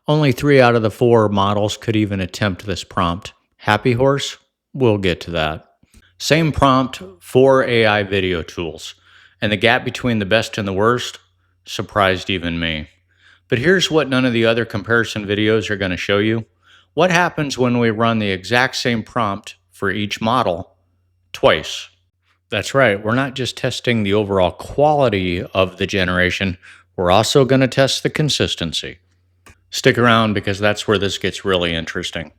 Only 3 out of the 4 models could even attempt this prompt. HappyHorse? We'll get to that. Same prompt, 4 AI video tools. And the gap between the best and the worst surprised even me. But here's what none of the other comparison videos are going to show you. What happens when we run the exact same prompt for each model twice? That's right, we're not just testing the overall quality of the generation, we're also going to test the consistency. Stick around because that's where this gets really interesting.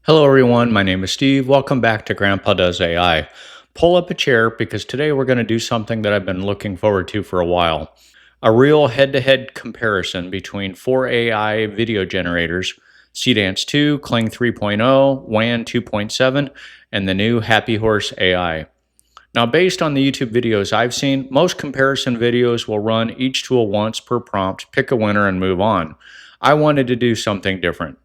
Hello everyone, my name is Steve. Welcome back to Grandpa Does AI. Pull up a chair because today we're going to do something that I've been looking forward to for a while. A real head-to-head comparison between 4 AI video generators, Seedance 2, Kling 3.0, WAN 2.7, and the new HappyHorse AI. Now, based on the YouTube videos I've seen, most comparison videos will run each tool once per prompt, pick a winner, and move on. I wanted to do something different.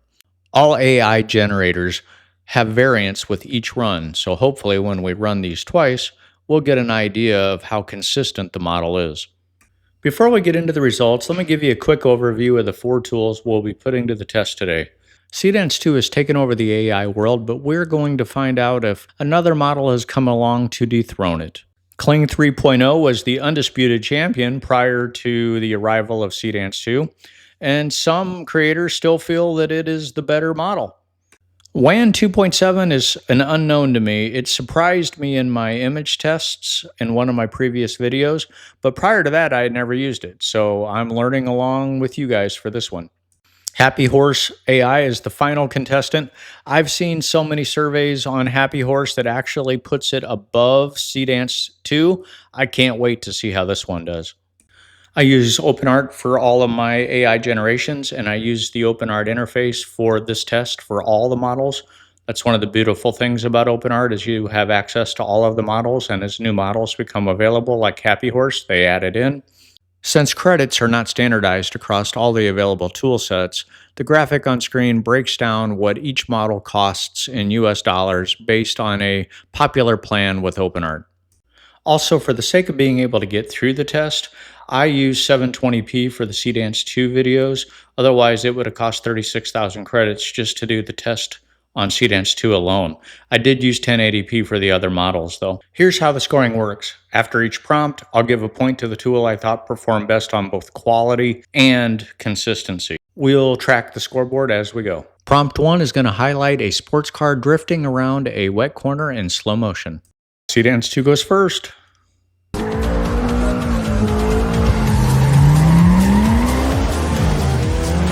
All AI generators have variance with each run, so hopefully when we run these twice, we'll get an idea of how consistent the model is. Before we get into the results, let me give you a quick overview of the 4 tools we'll be putting to the test today. Seedance 2 has taken over the AI world, but we're going to find out if another model has come along to dethrone it. Kling 3.0 was the undisputed champion prior to the arrival of Seedance 2, and some creators still feel that it is the better model. WAN 2.7 is an unknown to me. It surprised me in my image tests in one of my previous videos, but prior to that, I had never used it, so I'm learning along with you guys for this one. HappyHorse AI is the final contestant. I've seen so many surveys on HappyHorse that actually puts it above Seedance 2. I can't wait to see how this one does. I use OpenArt for all of my AI generations, and I use the OpenArt interface for this test for all the models. That's one of the beautiful things about OpenArt is you have access to all of the models, and as new models become available, like HappyHorse, they add it in. Since credits are not standardized across all the available tool sets, the graphic on screen breaks down what each model costs in US dollars based on a popular plan with OpenArt. Also, for the sake of being able to get through the test, I use 720p for the Seedance 2 videos. Otherwise, it would have cost 36,000 credits just to do the test on Seedance 2 alone. I did use 1080p for the other models though. Here's how the scoring works. After each prompt, I'll give a point to the tool I thought performed best on both quality and consistency. We'll track the scoreboard as we go. Prompt 1 is going to highlight a sports car drifting around a wet corner in slow motion. Seedance 2 goes first.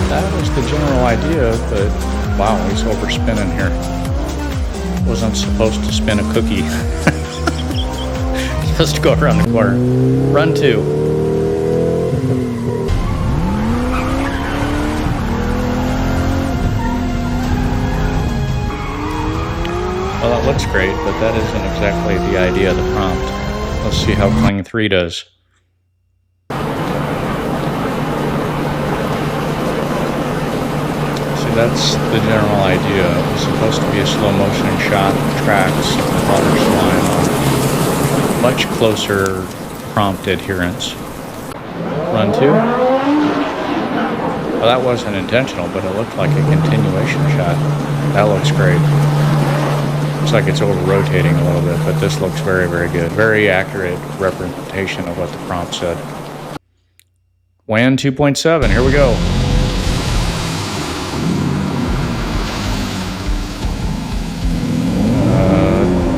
That was the general idea, but wow, he's overspinning here. Wasn't supposed to spin a cookie. Just go around the corner. Run 2. Well, that looks great, but that isn't exactly the idea of the prompt. Let's see how Kling 3 does. That's the general idea. It's supposed to be a slow motion shot, tracks, water slime, much closer prompt adherence. Run 2. Well, that wasn't intentional, but it looked like a continuation shot. That looks great. Looks like it's over rotating a little bit, but this looks very, very good. Very accurate representation of what the prompt said. WAN 2.7, here we go.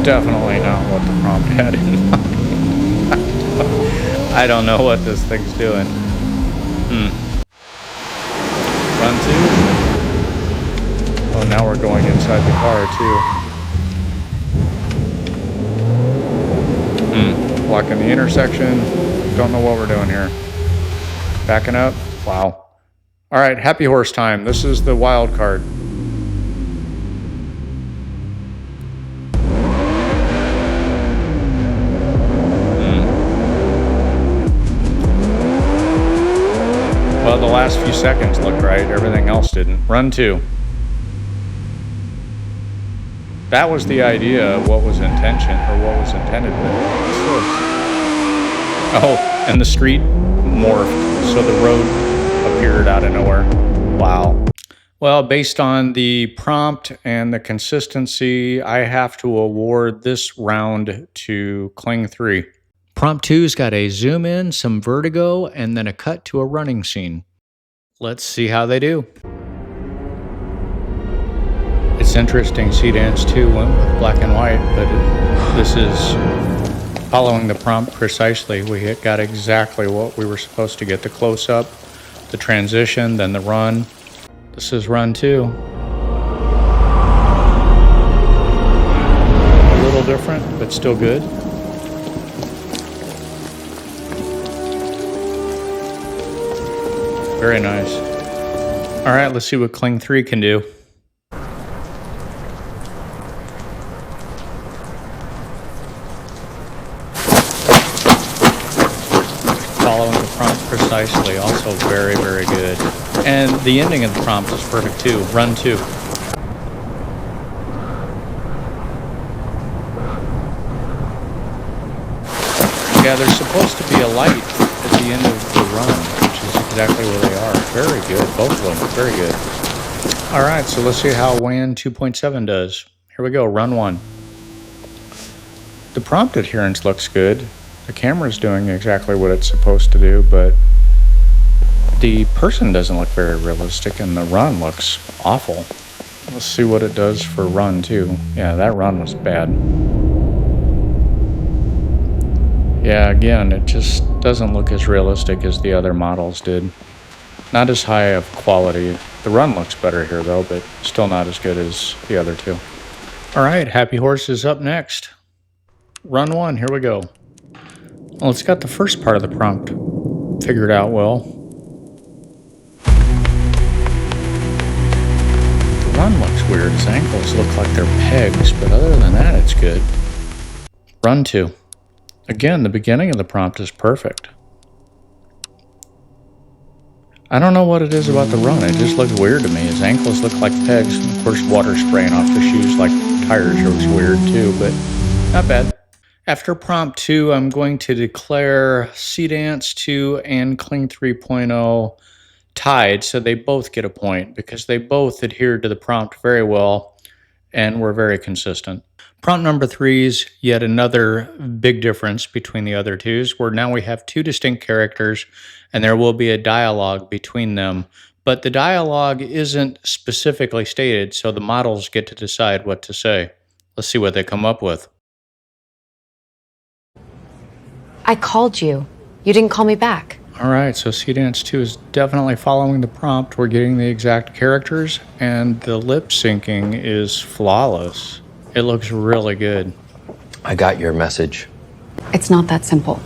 Definitely not what the prompt had in mind. I don't know what this thing's doing. Run 2. Oh, now we're going inside the car too. Blocking the intersection. Don't know what we're doing here. Backing up. Wow. All right, HappyHorse time. This is the wild card. Well, the last few seconds looked right, everything else didn't. Run 2. That was the idea of what was intended, but oh, and the street morphed, so the road appeared out of nowhere. Wow. Well, based on the prompt and the consistency, I have to award this round to Kling 3. Prompt 2's got a zoom in, some vertigo, and then a cut to a running scene. Let's see how they do. It's interesting, Seedance 2 went with black and white, but this is following the prompt precisely. We got exactly what we were supposed to get: the close-up, the transition, then the run. This is run 2. A little different, but still good. Very nice. All right, let's see what Kling 3 can do. Following the prompt precisely, also very, very good. And the ending of the prompt is perfect too. Run 2. Yeah, there's supposed to be a light at the end of the run, which is exactly where they are. Very good, both of them, very good. All right, so let's see how WAN 2.7 does. Here we go, run 1. The prompt adherence looks good. The camera's doing exactly what it's supposed to do, but the person doesn't look very realistic, and the run looks awful. Let's see what it does for run 2. Yeah, that run was bad. Yeah, again, it just doesn't look as realistic as the other models did. Not as high of quality. The run looks better here, though, but still not as good as the other two. All right, HappyHorse is up next. Run 1, here we go. Well, it's got the first part of the prompt figured out well. The run looks weird. His ankles look like they're pegs, but other than that, it's good. Run 2. Again, the beginning of the prompt is perfect. I don't know what it is about the run. It just looks weird to me. His ankles look like pegs. And of course, water spraying off the shoes like tires looks weird too, but not bad. After prompt 2, I'm going to declare Seedance 2 and Kling 3.0 tied, so they both get a point because they both adhered to the prompt very well and were very consistent. Prompt number 3 is yet another big difference between the other twos, where now we have two distinct characters and there will be a dialogue between them, but the dialogue isn't specifically stated, so the models get to decide what to say. Let's see what they come up with. I called you. You didn't call me back. All right, so Seedance 2 is definitely following the prompt. We're getting the exact characters, and the lip syncing is flawless. It looks really good. I got your message. It's not that simple.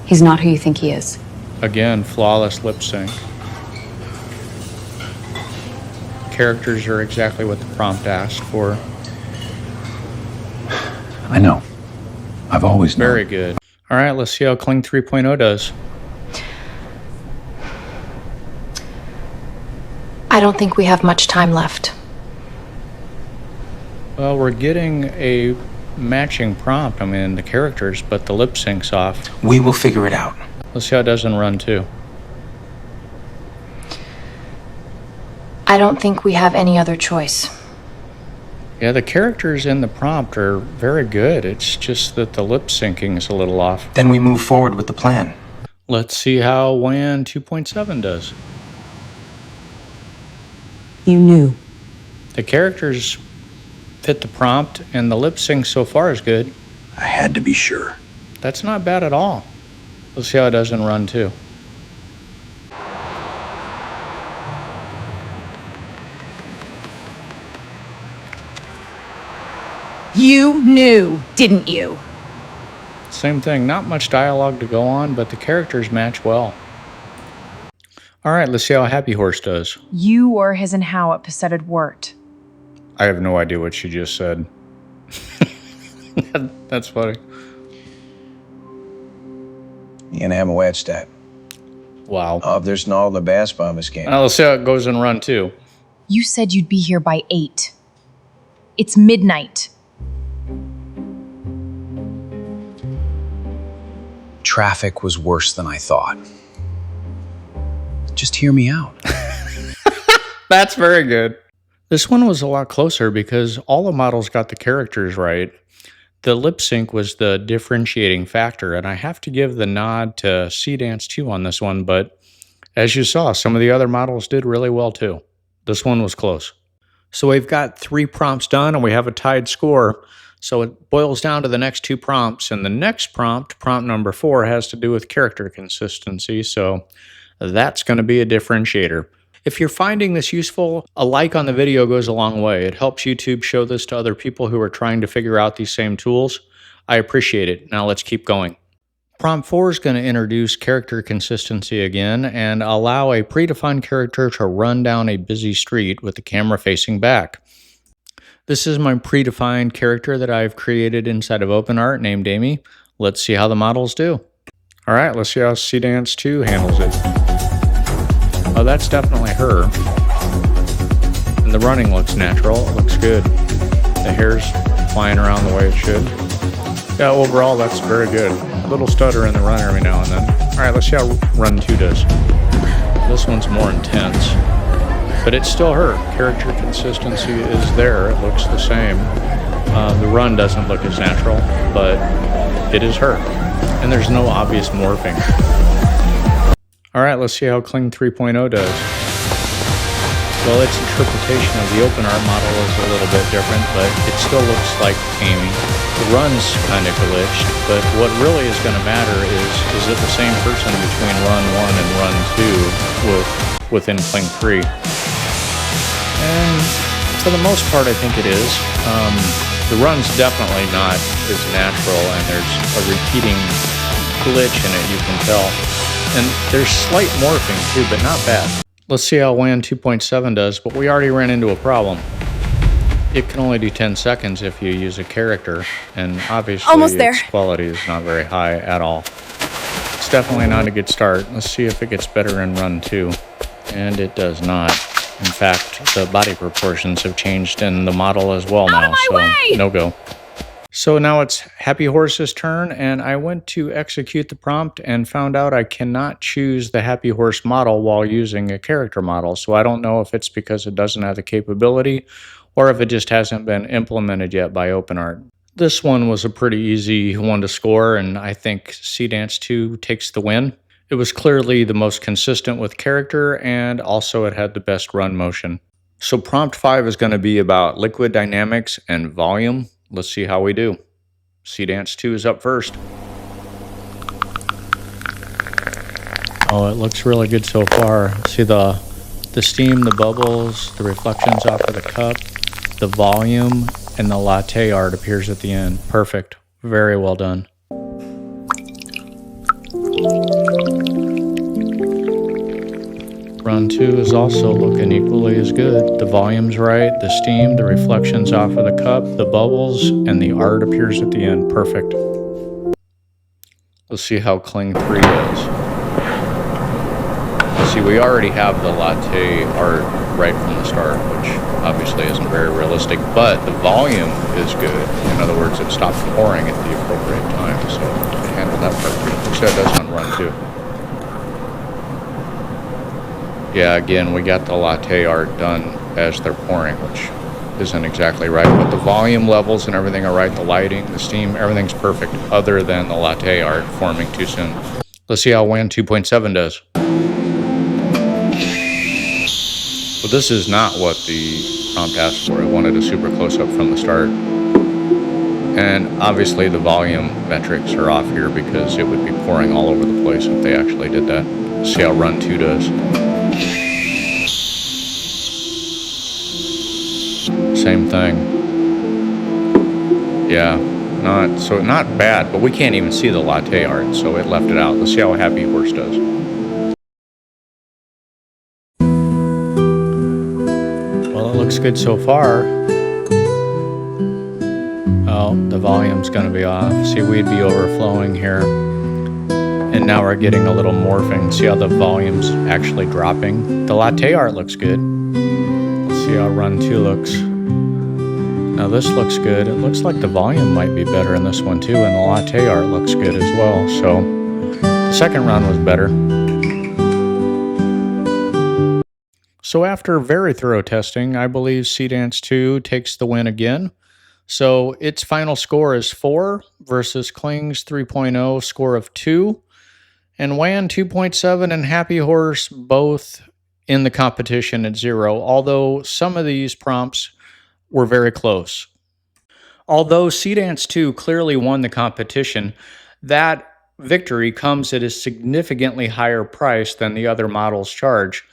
He's not who you think he is. Again, flawless lip sync. Characters are exactly what the prompt asked for. I know. I've always known. Very good. All right, let's see how Kling 3.0 does. I don't think we have much time left. Well, we're getting a matching prompt. I mean, the characters, but the lip sync's off. We will figure it out. Let's see how it does in run 2. I don't think we have any other choice. Yeah, the characters in the prompt are very good. It's just that the lip syncing is a little off. Then we move forward with the plan. Let's see how WAN 2.7 does. You knew. The characters fit the prompt, and the lip sync so far is good. I had to be sure. That's not bad at all. Let's see how it does in run 2. You knew, didn't you? Same thing, not much dialogue to go on, but the characters match well. All right, let's see how HappyHorse does. You were his and how at Pasetted Wort. I have no idea what she just said. That's funny. En hebben wedstrijd. Wow. Of there's no the basketball game. Now let's see how it goes in run 2. You said you'd be here by 8. It's midnight. Traffic was worse than I thought. Just hear me out. That's very good. This one was a lot closer because all the models got the characters right. The lip sync was the differentiating factor, and I have to give the nod to Seedance 2 on this one, but as you saw, some of the other models did really well too. This one was close. So we've got 3 prompts done and we have a tied score. So it boils down to the next 2 prompts, and the next prompt, prompt number 4, has to do with character consistency, so that's going to be a differentiator. If you're finding this useful, a like on the video goes a long way. It helps YouTube show this to other people who are trying to figure out these same tools. I appreciate it. Now let's keep going. Prompt 4 is going to introduce character consistency again and allow a predefined character to run down a busy street with the camera facing back. This is my predefined character that I've created inside of OpenArt named Amy. Let's see how the models do. All right, let's see how Seedance 2 handles it. Oh, that's definitely her. And the running looks natural. It looks good. The hair's flying around the way it should. Yeah, overall, that's very good. A little stutter in the run every now and then. All right, let's see how run 2 does. This one's more intense, but it's still her. Character consistency is there. It looks the same. The run doesn't look as natural, but it is her. And there's no obvious morphing. All right, let's see how Kling 3.0 does. Well, its interpretation of the OpenArt model is a little bit different, but it still looks like Amy. The run's kind of glitched, but what really is going to matter is it the same person between run 1 and run 2 within Kling 3? And for the most part, I think it is. The run's definitely not as natural, and there's a repeating glitch in it, you can tell. And there's slight morphing too, but not bad. Let's see how WAN 2.7 does, but we already ran into a problem. It can only do 10 seconds if you use a character, and obviously Almost there. its quality is not very high at all. It's definitely not a good start. Let's see if it gets better in run 2. And it does not. In fact, the body proportions have changed in the model as well now, so no go. So now it's HappyHorse's turn, and I went to execute the prompt and found out I cannot choose the HappyHorse model while using a character model. So I don't know if it's because it doesn't have the capability or if it just hasn't been implemented yet by OpenArt. This one was a pretty easy one to score, and I think Seedance 2 takes the win. It was clearly the most consistent with character, and also it had the best run motion. So prompt 5 is going to be about liquid dynamics and volume. Let's see how we do. Seedance 2 is up first. Oh, it looks really good so far. See the steam, the bubbles, the reflections off of the cup, the volume, and the latte art appears at the end. Perfect. Very well done. Run 2 is also looking equally as good. The volume's right, the steam, the reflections off of the cup, the bubbles, and the art appears at the end. Perfect. Let's see how Kling 3 does. See, we already have the latte art right from the start, which obviously isn't very realistic, but the volume is good. In other words, it stopped pouring at the appropriate time, so it handled that part good. Which that does on run 2. Yeah, again, we got the latte art done as they're pouring, which isn't exactly right, but the volume levels and everything are right, the lighting, the steam, everything's perfect, other than the latte art forming too soon. Let's see how WAN 2.7 does. Well, this is not what the prompt asked for. It wanted a super close-up from the start. And obviously the volume metrics are off here because it would be pouring all over the place if they actually did that. Let's see how run 2 does. Same thing. Yeah, not bad, but we can't even see the latte art, so it left it out. Let's see how HappyHorse does. Well, it looks good so far. Oh, the volume's going to be off. See, we'd be overflowing here. And now we're getting a little morphing. See how the volume's actually dropping? The latte art looks good. Let's see how run 2 looks. Now this looks good. It looks like the volume might be better in this one too, and the latte art looks good as well. So the second run was better. So after very thorough testing, I believe Seedance 2 takes the win again. So its final score is 4 versus Kling's 3.0 score of 2. And WAN 2.7 and HappyHorse both in the competition at 0, although some of these prompts were very close. Although Seedance 2 clearly won the competition, that victory comes at a significantly higher price than the other models charge.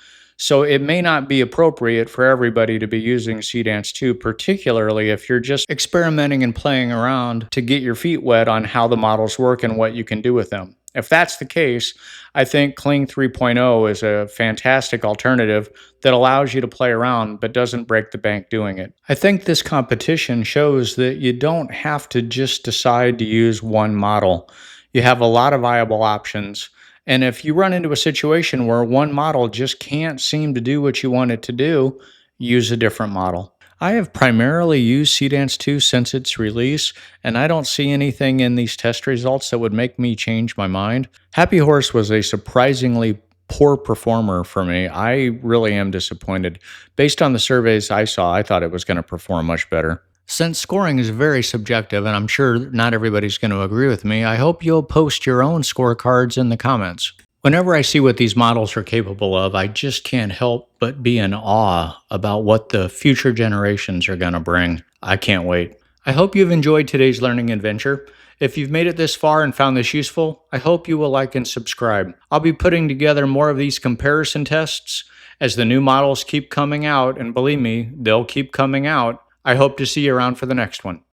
So it may not be appropriate for everybody to be using Seedance 2, particularly if you're just experimenting and playing around to get your feet wet on how the models work and what you can do with them. If that's the case, I think Kling 3.0 is a fantastic alternative that allows you to play around but doesn't break the bank doing it. I think this competition shows that you don't have to just decide to use one model. You have a lot of viable options. And if you run into a situation where one model just can't seem to do what you want it to do, use a different model. I have primarily used Seedance 2 since its release, and I don't see anything in these test results that would make me change my mind. HappyHorse was a surprisingly poor performer for me. I really am disappointed. Based on the surveys I saw, I thought it was going to perform much better. Since scoring is very subjective, and I'm sure not everybody's going to agree with me, I hope you'll post your own scorecards in the comments. Whenever I see what these models are capable of, I just can't help but be in awe about what the future generations are going to bring. I can't wait. I hope you've enjoyed today's learning adventure. If you've made it this far and found this useful, I hope you will like and subscribe. I'll be putting together more of these comparison tests as the new models keep coming out, and believe me, they'll keep coming out. I hope to see you around for the next one.